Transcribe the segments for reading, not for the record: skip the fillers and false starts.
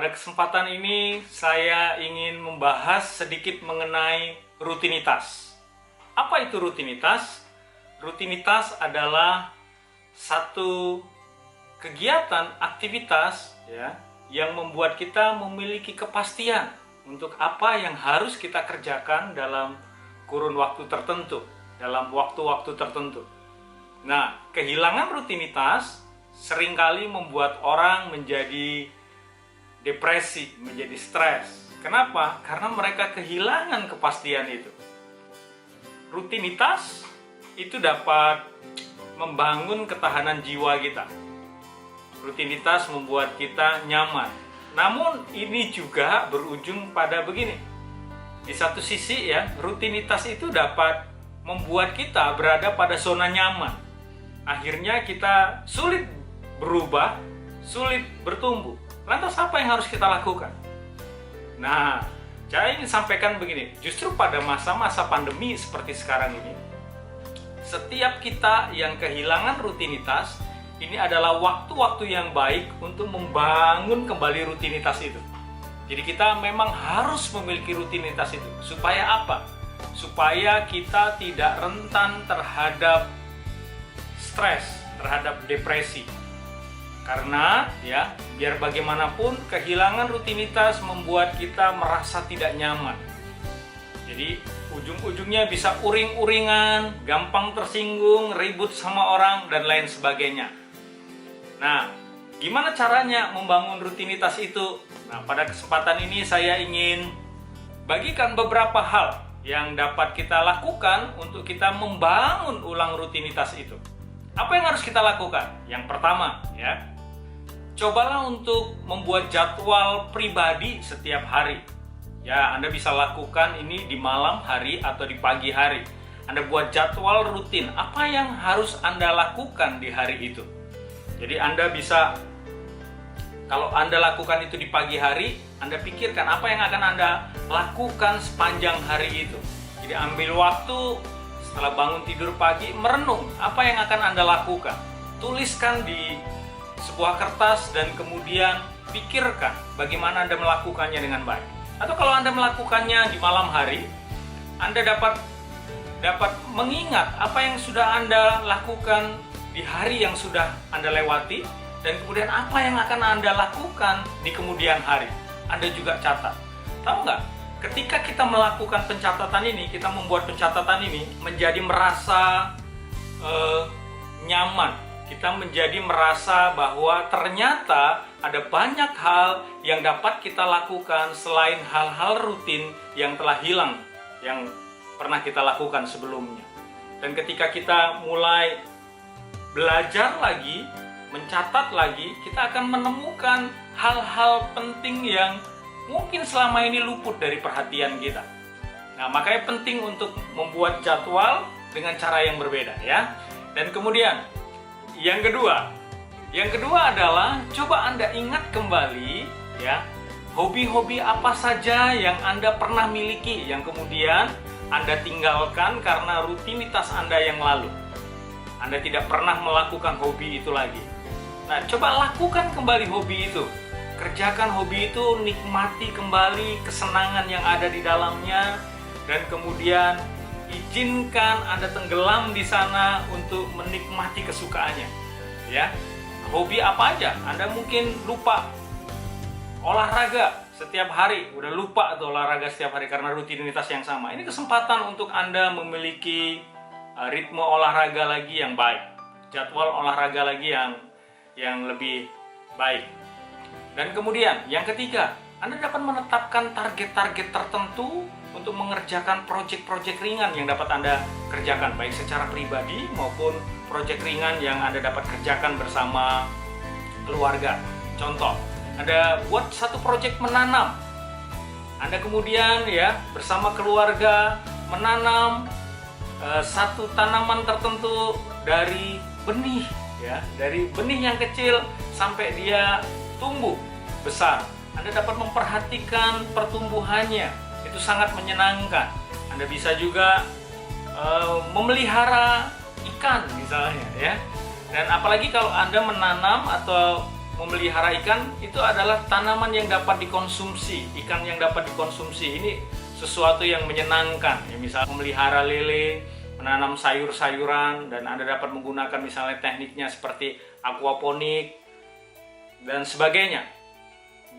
pada kesempatan ini saya ingin membahas sedikit mengenai rutinitas. Apa itu rutinitas? Rutinitas adalah satu kegiatan, aktivitas ya, yang membuat kita memiliki kepastian untuk apa yang harus kita kerjakan dalam kurun waktu tertentu, dalam waktu-waktu tertentu. Nah, kehilangan rutinitas seringkali membuat orang menjadi depresi, menjadi stres. Kenapa? Karena mereka kehilangan kepastian itu. Rutinitas itu dapat membangun ketahanan jiwa kita. Rutinitas membuat kita nyaman. Namun ini juga berujung pada begini. Di satu sisi ya, rutinitas itu dapat membuat kita berada pada zona nyaman. Akhirnya kita sulit berubah, sulit bertumbuh. Lantas apa yang harus kita lakukan? Nah, saya ingin sampaikan begini. Justru pada masa-masa pandemi seperti sekarang ini, setiap kita yang kehilangan rutinitas, ini adalah waktu-waktu yang baik untuk membangun kembali rutinitas itu. Jadi kita memang harus memiliki rutinitas itu. Supaya apa? Supaya kita tidak rentan terhadap stres, terhadap depresi. Karena ya, biar bagaimanapun kehilangan rutinitas membuat kita merasa tidak nyaman. Jadi ujung-ujungnya bisa uring-uringan, gampang tersinggung, ribut sama orang, dan lain sebagainya. Nah, gimana caranya membangun rutinitas itu? Nah, pada kesempatan ini saya ingin bagikan beberapa hal yang dapat kita lakukan untuk kita membangun ulang rutinitas itu. Apa yang harus kita lakukan? Yang pertama, ya, cobalah untuk membuat jadwal pribadi setiap hari. Ya, Anda bisa lakukan ini di malam hari atau di pagi hari. Anda buat jadwal rutin. Apa yang harus Anda lakukan di hari itu? Jadi Anda bisa, kalau Anda lakukan itu di pagi hari, Anda pikirkan apa yang akan Anda lakukan sepanjang hari itu. Jadi ambil waktu setelah bangun tidur pagi, merenung apa yang akan Anda lakukan. Tuliskan di sebuah kertas dan kemudian pikirkan bagaimana Anda melakukannya dengan baik. Atau kalau Anda melakukannya di malam hari, Anda dapat mengingat apa yang sudah Anda lakukan di hari yang sudah Anda lewati, dan kemudian apa yang akan Anda lakukan di kemudian hari. Anda juga catat. Tahu nggak? Ketika kita melakukan pencatatan ini, kita membuat pencatatan ini menjadi merasa nyaman. Kita menjadi merasa bahwa ternyata ada banyak hal yang dapat kita lakukan selain hal-hal rutin yang telah hilang, yang pernah kita lakukan sebelumnya. Dan ketika kita mulai belajar lagi, mencatat lagi, kita akan menemukan hal-hal penting yang mungkin selama ini luput dari perhatian kita. Nah, makanya penting untuk membuat jadwal dengan cara yang berbeda ya. Dan kemudian yang kedua adalah coba Anda ingat kembali ya, hobi-hobi apa saja yang Anda pernah miliki yang kemudian Anda tinggalkan karena rutinitas Anda yang lalu. Anda tidak pernah melakukan hobi itu lagi. Nah, coba lakukan kembali hobi itu. Kerjakan hobi itu, nikmati kembali kesenangan yang ada di dalamnya, dan kemudian izinkan Anda tenggelam di sana untuk menikmati kesukaannya. Ya, hobi apa aja? Anda mungkin lupa olahraga setiap hari, udah lupa tuh olahraga setiap hari karena rutinitas yang sama. Ini kesempatan untuk Anda memiliki ritme olahraga lagi yang baik, jadwal olahraga lagi yang lebih baik. Dan kemudian yang ketiga, Anda dapat menetapkan target-target tertentu untuk mengerjakan proyek-proyek ringan yang dapat Anda kerjakan, baik secara pribadi maupun proyek ringan yang Anda dapat kerjakan bersama keluarga. Contoh, Anda buat satu proyek menanam. Anda kemudian ya bersama keluarga menanam satu tanaman tertentu dari benih ya, dari benih yang kecil sampai dia tumbuh besar. Anda dapat memperhatikan pertumbuhannya, itu sangat menyenangkan. Anda bisa juga memelihara ikan misalnya ya. Dan apalagi kalau Anda menanam atau memelihara ikan itu adalah tanaman yang dapat dikonsumsi, ikan yang dapat dikonsumsi. Ini sesuatu yang menyenangkan. Ya, misal memelihara lele, menanam sayur-sayuran, dan Anda dapat menggunakan misalnya tekniknya seperti aquaponik dan sebagainya.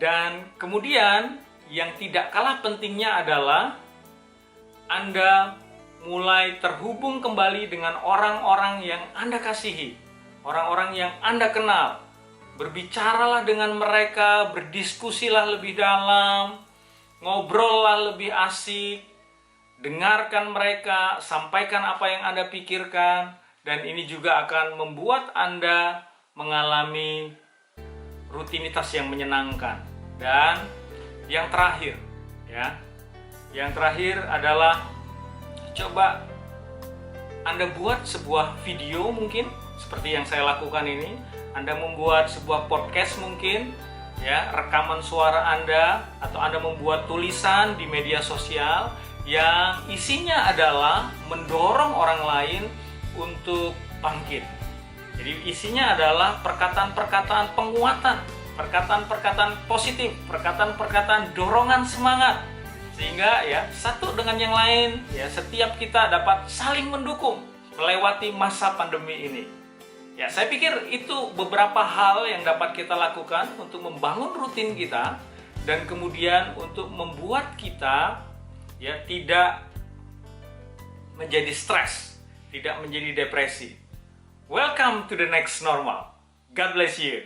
Dan kemudian yang tidak kalah pentingnya adalah Anda mulai terhubung kembali dengan orang-orang yang Anda kasihi, orang-orang yang Anda kenal. Berbicaralah dengan mereka, berdiskusilah lebih dalam, ngobrollah lebih asik, dengarkan mereka, sampaikan apa yang Anda pikirkan, dan ini juga akan membuat Anda mengalami rutinitas yang menyenangkan. Dan yang terakhir, ya, yang terakhir adalah coba Anda buat sebuah video mungkin seperti yang saya lakukan ini. Anda membuat sebuah podcast mungkin, ya, rekaman suara Anda, atau Anda membuat tulisan di media sosial yang isinya adalah mendorong orang lain untuk bangkit. Jadi isinya adalah perkataan-perkataan penguatan, perkataan-perkataan positif, perkataan-perkataan dorongan semangat, sehingga ya satu dengan yang lain, ya, setiap kita dapat saling mendukung melewati masa pandemi ini. Ya, saya pikir itu beberapa hal yang dapat kita lakukan untuk membangun rutin kita dan kemudian untuk membuat kita, ya, tidak menjadi stres, tidak menjadi depresi. Welcome to the next normal. God bless you.